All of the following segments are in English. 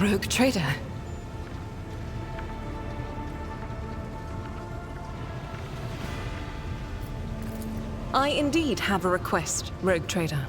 rogue trader. I indeed have a request, rogue trader.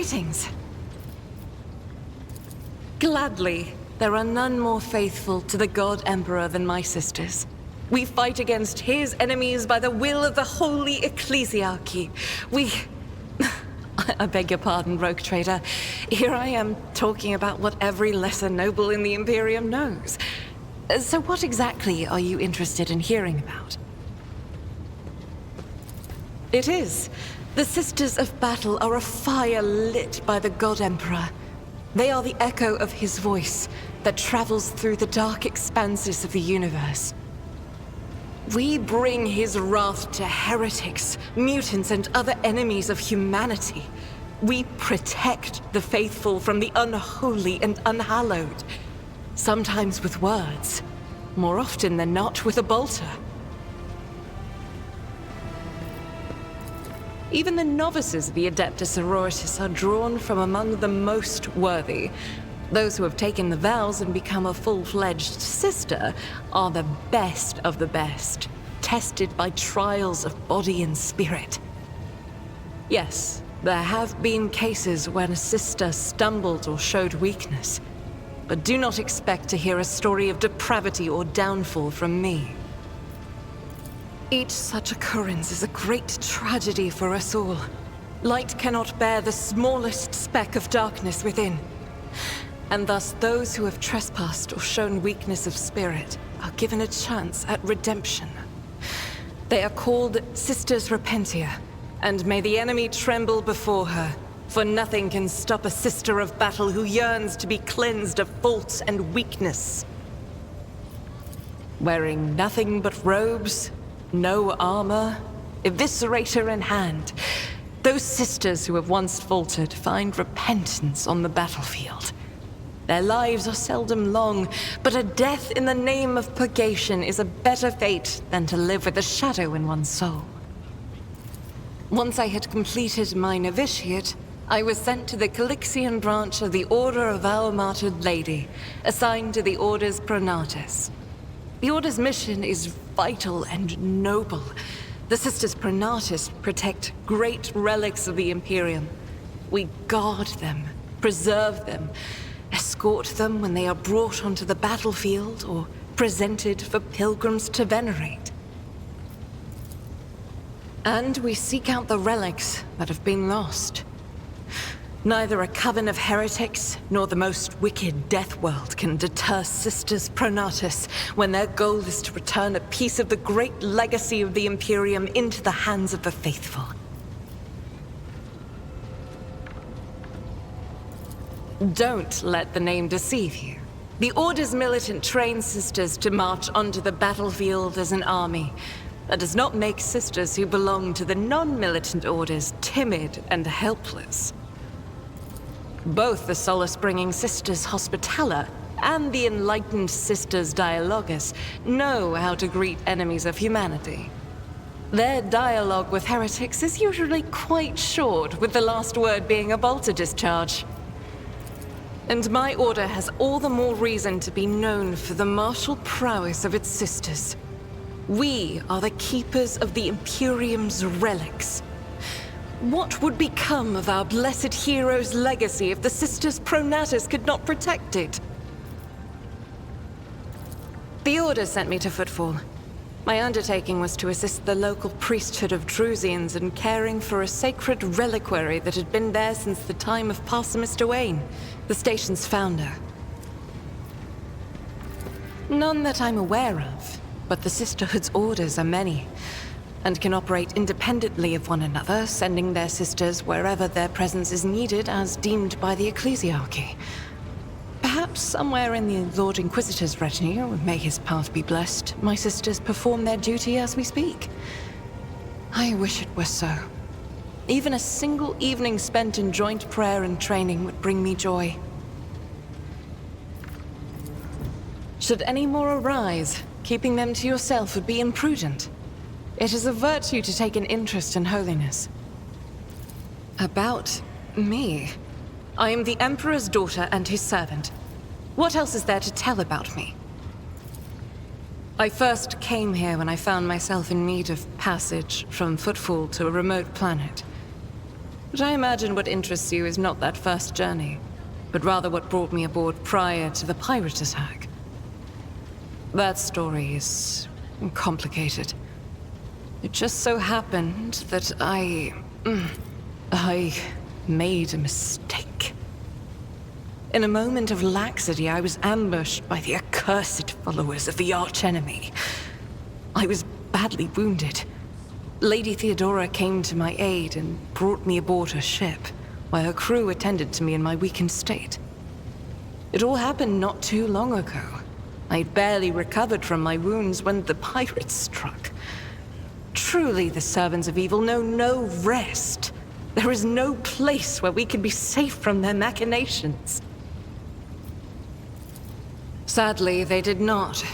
Greetings. Gladly, there are none more faithful to the God Emperor than my sisters. We fight against his enemies by the will of the Holy Ecclesiarchy. I beg your pardon, rogue trader. Here I am talking about what every lesser noble in the Imperium knows. So what exactly are you interested in hearing about? It is. The Sisters of Battle are a fire lit by the God Emperor. They are the echo of his voice that travels through the dark expanses of the universe. We bring his wrath to heretics, mutants, and other enemies of humanity. We protect the faithful from the unholy and unhallowed. Sometimes with words, more often than not with a bolter. Even the novices of the Adeptus Sororitas are drawn from among the most worthy. Those who have taken the vows and become a full-fledged sister are the best of the best, tested by trials of body and spirit. Yes, there have been cases when a sister stumbled or showed weakness, but do not expect to hear a story of depravity or downfall from me. Each such occurrence is a great tragedy for us all. Light cannot bear the smallest speck of darkness within. And thus those who have trespassed or shown weakness of spirit are given a chance at redemption. They are called Sisters Repentia, and may the enemy tremble before her, for nothing can stop a sister of battle who yearns to be cleansed of fault and weakness. Wearing nothing but robes, no armor, eviscerator in hand, those sisters who have once faltered find repentance on the battlefield. Their lives are seldom long, but a death in the name of purgation is a better fate than to live with a shadow in one's soul. Once I had completed my novitiate, I was sent to the Calixian branch of the Order of Our Martyred Lady, assigned to the Order's Pronatus. The Order's mission is vital and noble. The Sisters Pronatus protect great relics of the Imperium. We guard them, preserve them, escort them when they are brought onto the battlefield or presented for pilgrims to venerate. And we seek out the relics that have been lost. Neither a coven of heretics nor the most wicked death world can deter Sisters Pronatus when their goal is to return a piece of the great legacy of the Imperium into the hands of the faithful. Don't let the name deceive you. The Order's militant trains sisters to march onto the battlefield as an army. That does not make sisters who belong to the non-militant orders timid and helpless. Both the solace-bringing Sisters Hospitaller and the enlightened Sisters Dialogus know how to greet enemies of humanity. Their dialogue with heretics is usually quite short, with the last word being a bolter discharge. And my order has all the more reason to be known for the martial prowess of its sisters. We are the keepers of the Imperium's relics. What would become of our blessed hero's legacy if the Sisters Pronatus could not protect it? The Order sent me to Footfall. My undertaking was to assist the local priesthood of Drusians in caring for a sacred reliquary that had been there since the time of Parson Mr. Wayne, the station's founder. None that I'm aware of, but the Sisterhood's orders are many, and can operate independently of one another, sending their sisters wherever their presence is needed as deemed by the Ecclesiarchy. Perhaps somewhere in the Lord Inquisitor's retinue, may his path be blessed, my sisters perform their duty as we speak. I wish it were so. Even a single evening spent in joint prayer and training would bring me joy. Should any more arise, keeping them to yourself would be imprudent. It is a virtue to take an interest in holiness. About me? I am the Emperor's daughter and his servant. What else is there to tell about me? I first came here when I found myself in need of passage from Footfall to a remote planet. But I imagine what interests you is not that first journey, but rather what brought me aboard prior to the pirate attack. That story is complicated. It just so happened that I made a mistake. In a moment of laxity, I was ambushed by the accursed followers of the archenemy. I was badly wounded. Lady Theodora came to my aid and brought me aboard her ship, while her crew attended to me in my weakened state. It all happened not too long ago. I'd barely recovered from my wounds when the pirates struck. Truly, the servants of evil know no rest. There is no place where we can be safe from their machinations. Sadly, they did not.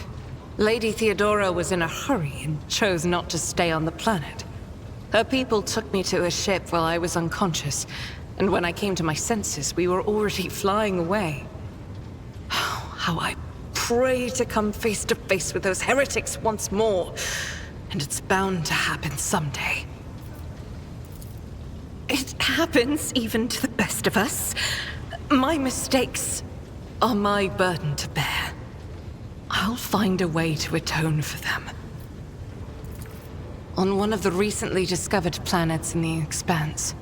Lady Theodora was in a hurry and chose not to stay on the planet. Her people took me to a ship while I was unconscious, and when I came to my senses, we were already flying away. How I pray to come face to face with those heretics once more, and it's bound to happen someday. It happens even to the best of us. My mistakes are my burden to bear. I'll find a way to atone for them. On one of the recently discovered planets in the Expanse,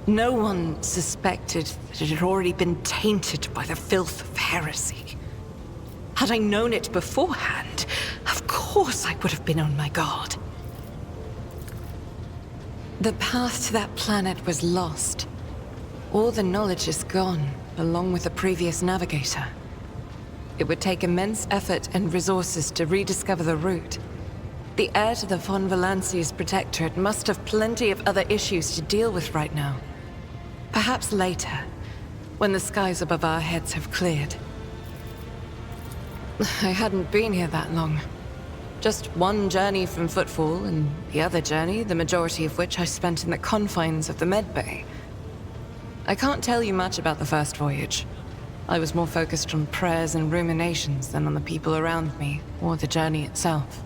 no one suspected that it had already been tainted by the filth of heresy. Had I known it beforehand, of course I would have been on my guard. The path to that planet was lost. All the knowledge is gone, along with the previous navigator. It would take immense effort and resources to rediscover the route. The heir to the von Valanci's protectorate must have plenty of other issues to deal with right now. Perhaps later, when the skies above our heads have cleared. I hadn't been here that long. Just one journey from Footfall, and the other journey, the majority of which I spent in the confines of the medbay. I can't tell you much about the first voyage. I was more focused on prayers and ruminations than on the people around me, or the journey itself.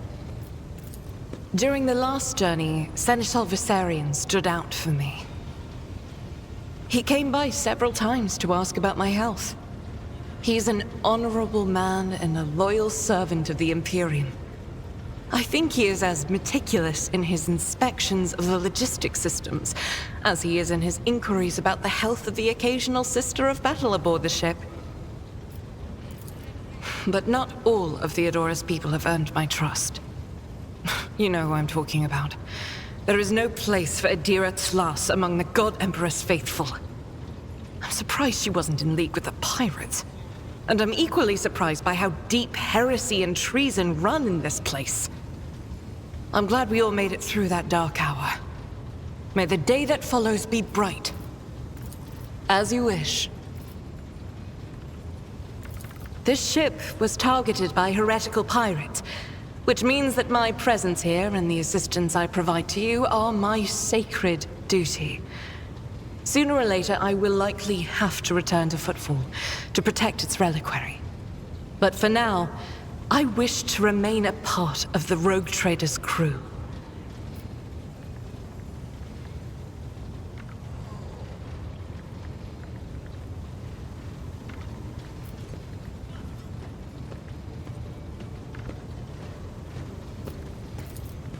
During the last journey, Seneschal Viserion stood out for me. He came by several times to ask about my health. He's an honorable man and a loyal servant of the Imperium. I think he is as meticulous in his inspections of the logistics systems as he is in his inquiries about the health of the occasional sister of battle aboard the ship. But not all of Theodora's people have earned my trust. You know who I'm talking about. There is no place for Adira Tlas among the God Empress faithful. I'm surprised she wasn't in league with the pirates. And I'm equally surprised by how deep heresy and treason run in this place. I'm glad we all made it through that dark hour. May the day that follows be bright. As you wish. This ship was targeted by heretical pirates, which means that my presence here and the assistance I provide to you are my sacred duty. Sooner or later, I will likely have to return to Footfall to protect its reliquary. But for now, I wish to remain a part of the Rogue Trader's crew.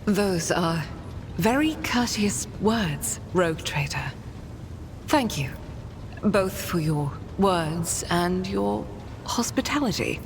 Those are very courteous words, Rogue Trader. Thank you, both for your words and your hospitality.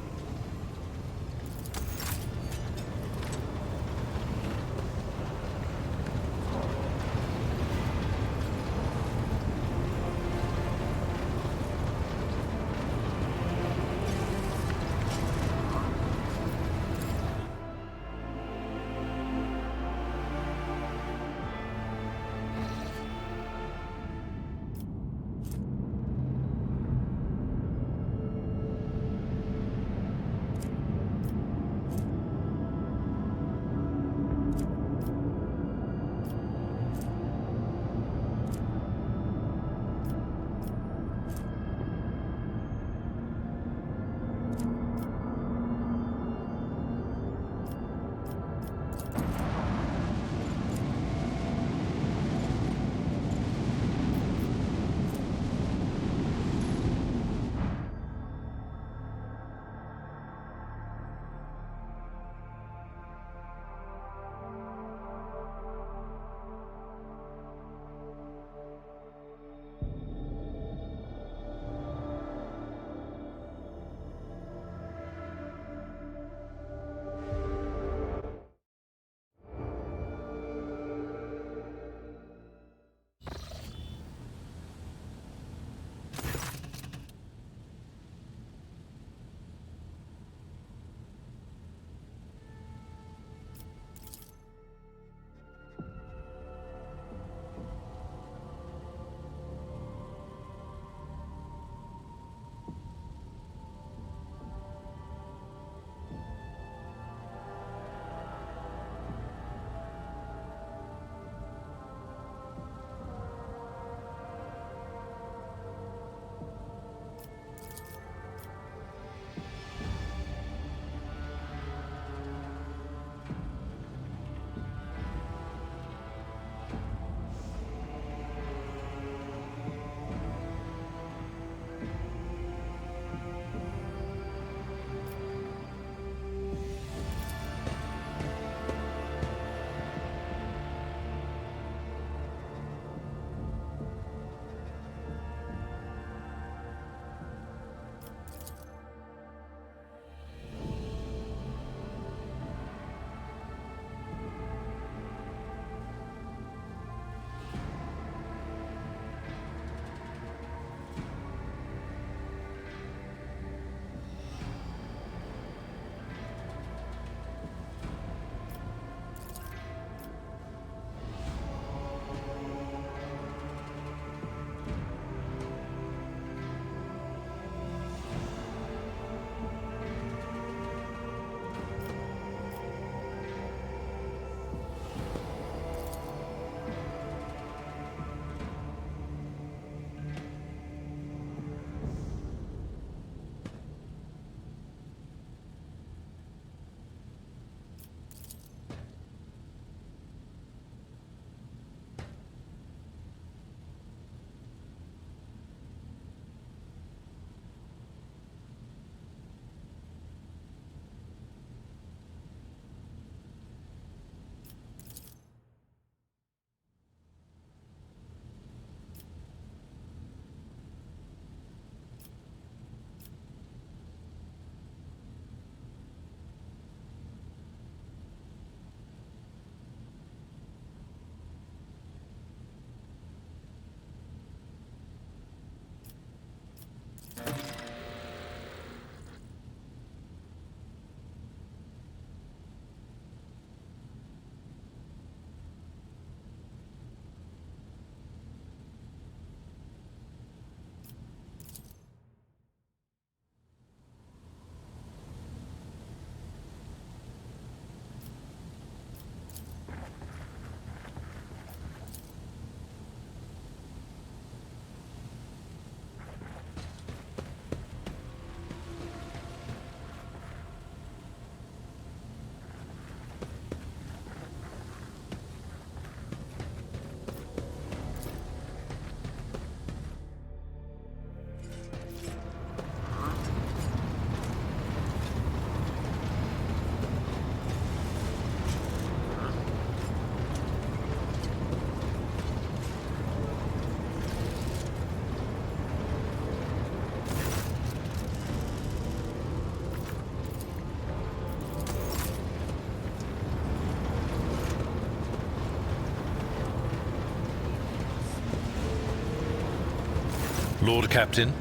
Lord Captain.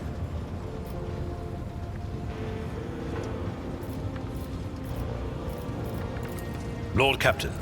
Lord Captain.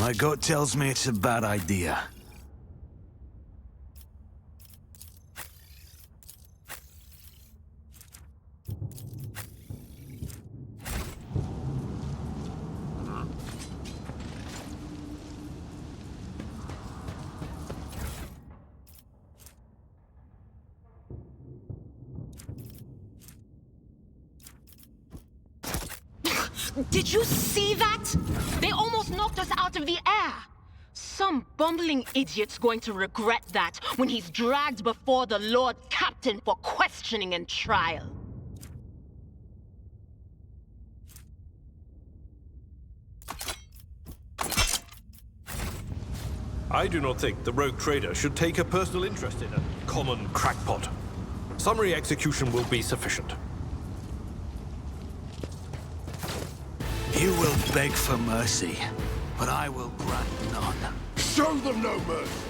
My gut tells me it's a bad idea. Did you see that? They almost knocked us out of the air. Some bumbling idiot's going to regret that when he's dragged before the Lord Captain for questioning and trial. I do not think the rogue trader should take a personal interest in a common crackpot. Summary execution will be sufficient. You will beg for mercy, but I will grant none. Show them no mercy!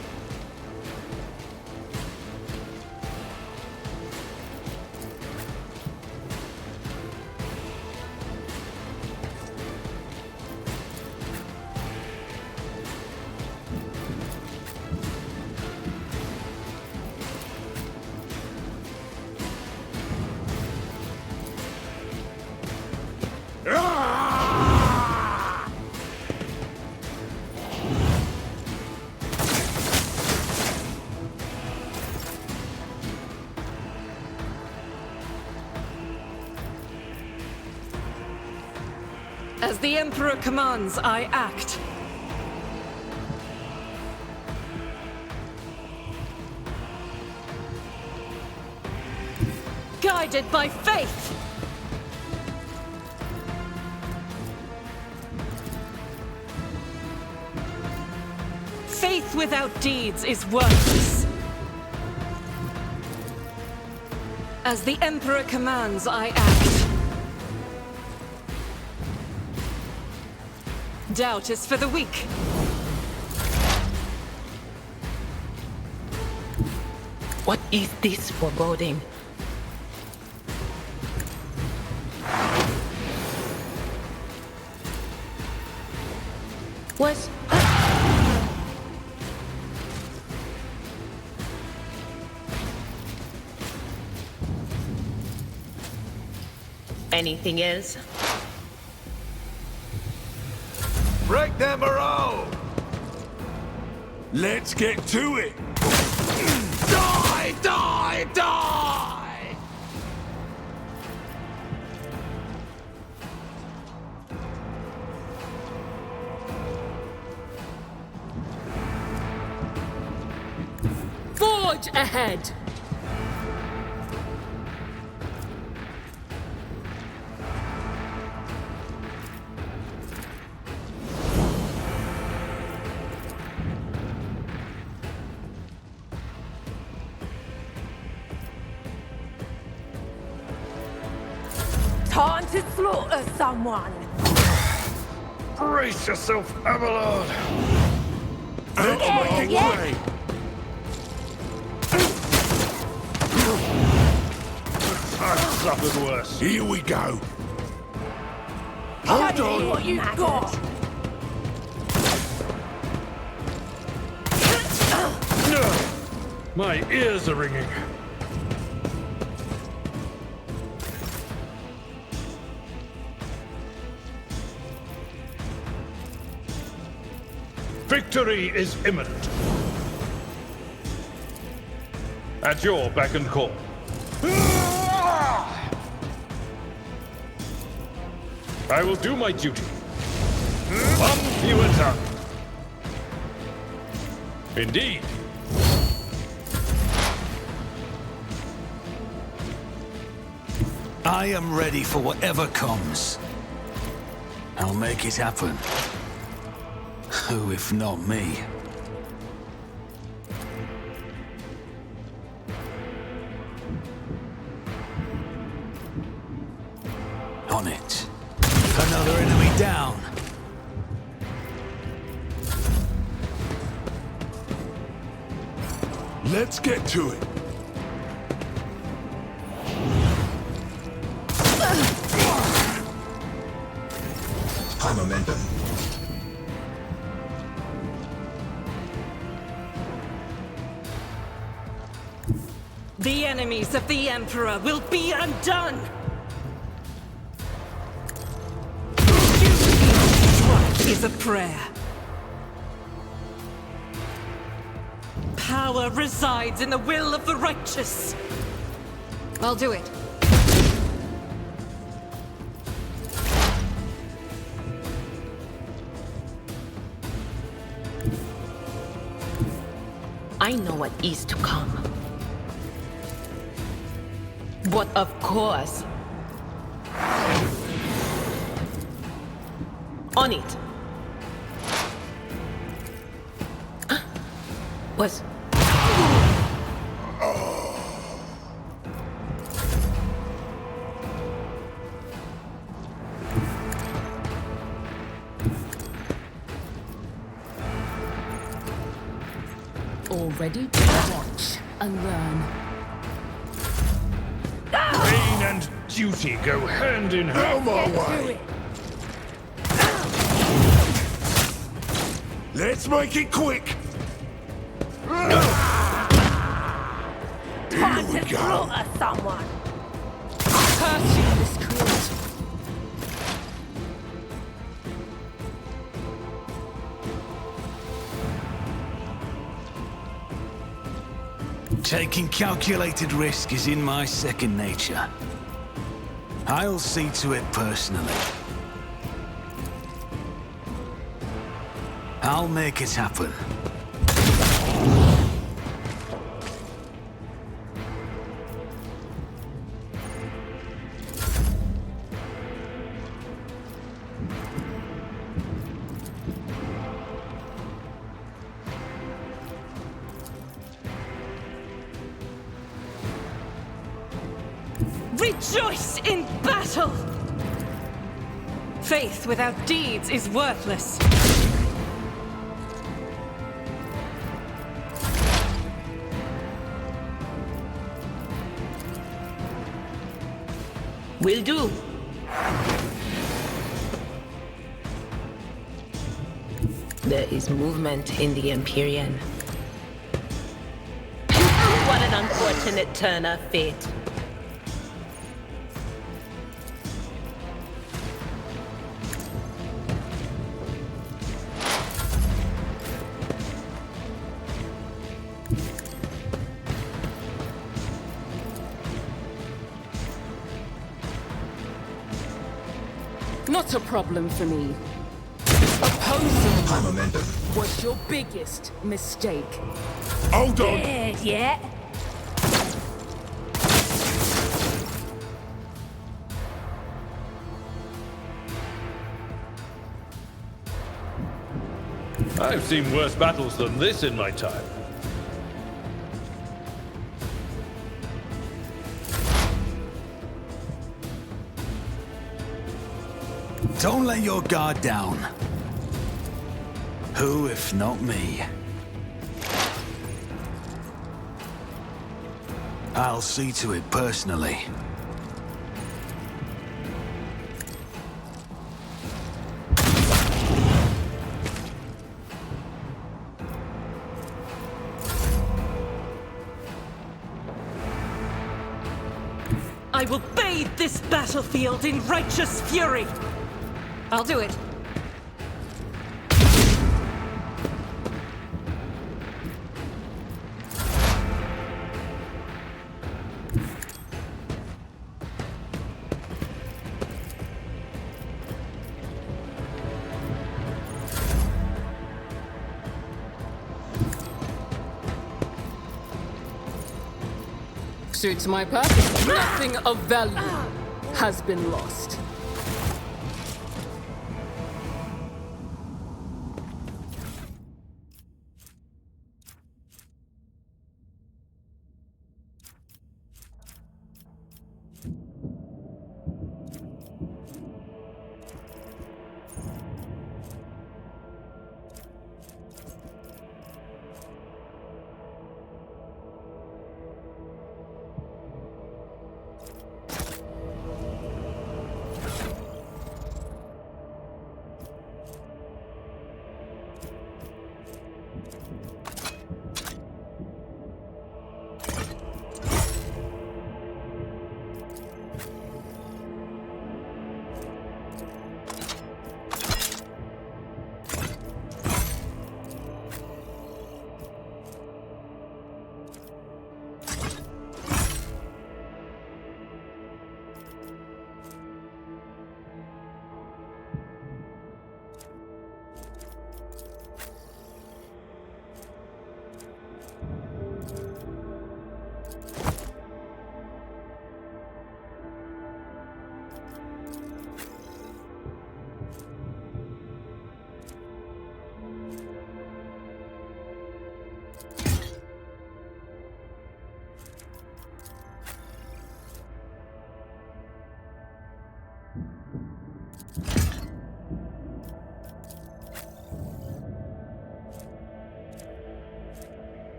As the Emperor commands, I act. Guided by faith! Faith without deeds is worthless. As the Emperor commands, I act. Doubt is for the weak. What is this foreboding? Was... Anything is? Break their morale! Let's get to it! Die! Die! Die! Forge ahead! Time to slaughter someone! Brace yourself, Avalon! Make it yeah. quick! I've suffered worse. Here we go! Hold on! What you got? My ears are ringing. Victory is imminent. At your beck and call. I will do my duty. Up you attack. Indeed. I am ready for whatever comes. I'll make it happen. Who if not me? On it. Another enemy down. Let's get to it! High momentum. The enemies of the Emperor will be undone! Strike is a prayer. Power resides in the will of the righteous. I'll do it. I know what is to come. But of course... On it. Was... Already to watch and learn. Pain and duty go hand in hand. Out my way. Let's make it quick. Time to slaughter someone. Curse you, miscreant. Taking calculated risk is in my second nature. I'll see to it personally. I'll make it happen. Rejoice in battle! Faith without deeds is worthless. Will do. There is movement in the Empyrean. What an unfortunate turn of fate. Not a problem for me. Opposing was your biggest mistake. Hold on. Dead yet? I've seen worse battles than this in my time. Don't let your guard down. Who, if not me? I'll see to it personally. I will bathe this battlefield in righteous fury. I'll do it. Suits my purpose. Nothing of value has been lost.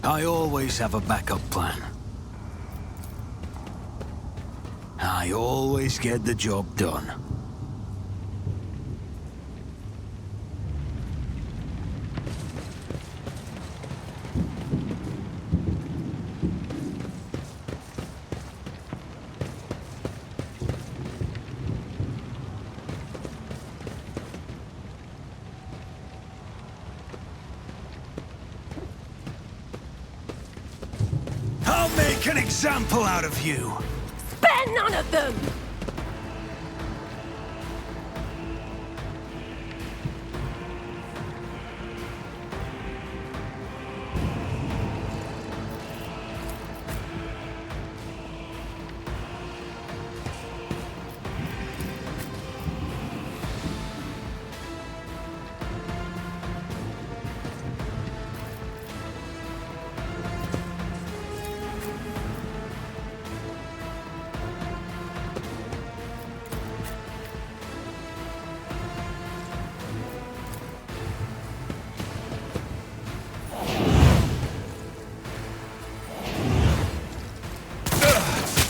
I always have a backup plan. I always get the job done. I'll make an example out of you! Spare none of them!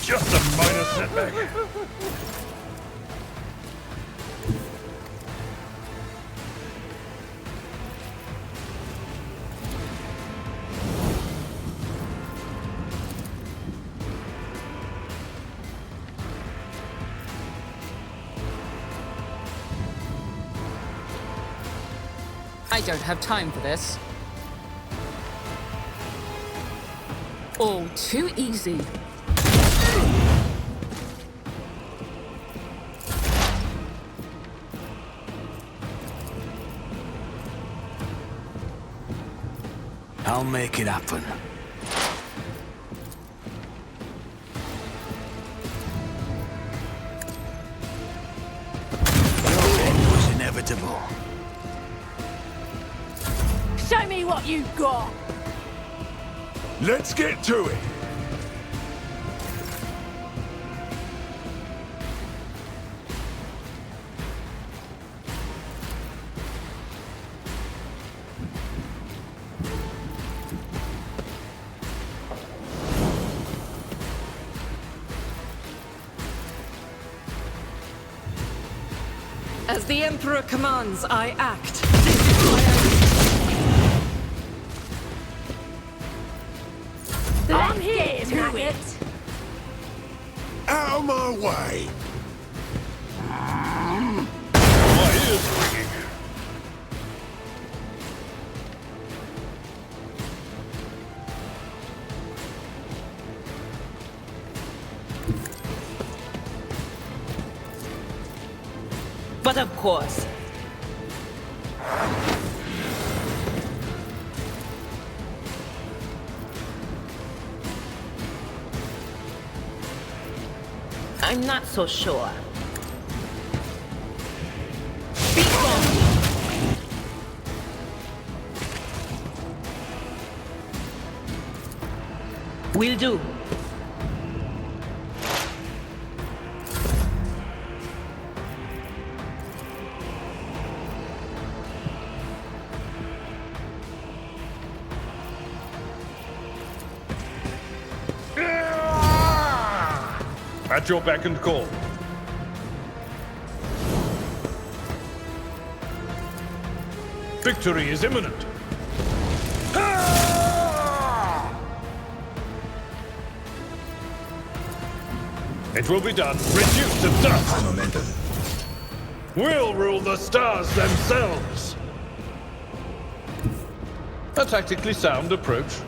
Just a minor setback. I don't have time for this. All too easy. I'll make it happen. Your end was inevitable. Show me what you got! Let's get to it. As the Emperor commands, I act. I'm here to it! Out of my way. My ears ringing. But of course. I'm not so sure. Be gone. Will do. At your beck and call. Victory is imminent. It will be done. Reduced to dust. We'll rule the stars themselves. A tactically sound approach.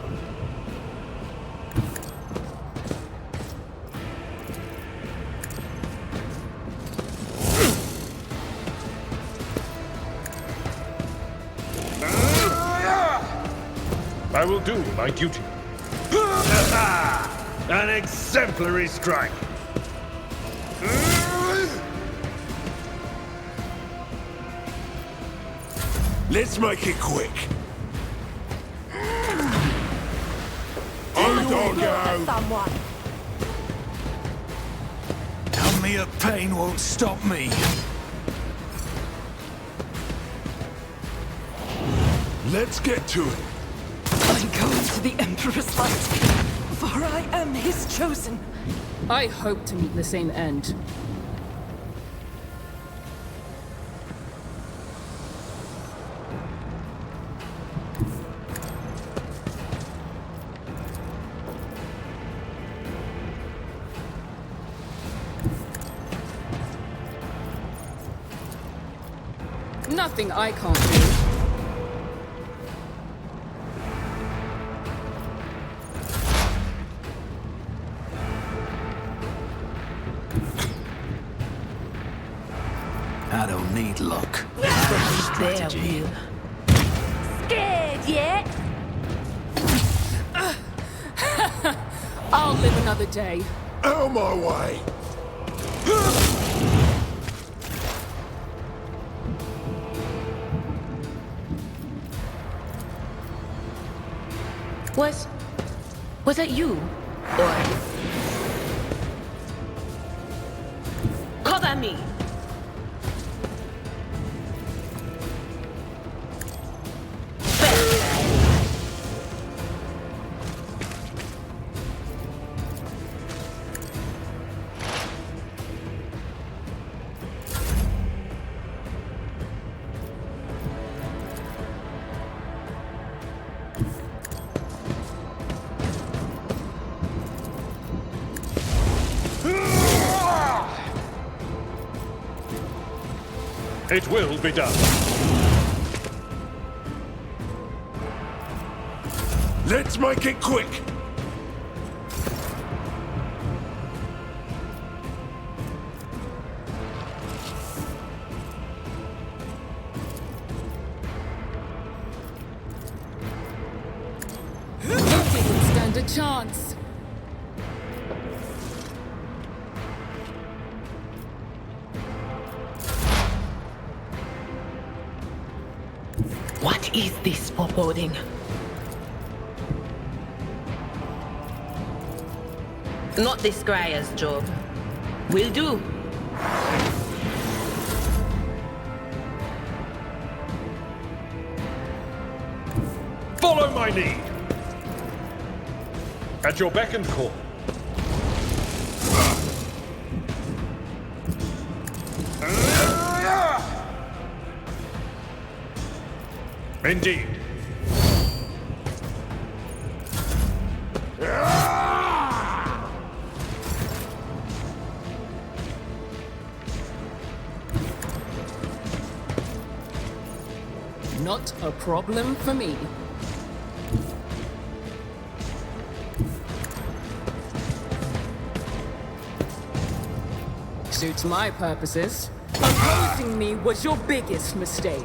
I will do my duty. An exemplary strike. Let's make it quick. Blow at someone! Tell me a pain won't stop me. Let's get to it. I'm going. to the Emperor's light, for I am his chosen. I hope to meet the same end. Nothing I can't do. I don't need luck. Strategy. Scared yet? I'll live another day. Out of my way! Was that you? Or... Cover me! It will be done. Let's make it quick! Nothing would stand a chance. What is this foreboding? Not this Scryer's job. Will do. Follow my lead! At your beck and call. Indeed. Not a problem for me. Suits my purposes. Opposing me was your biggest mistake.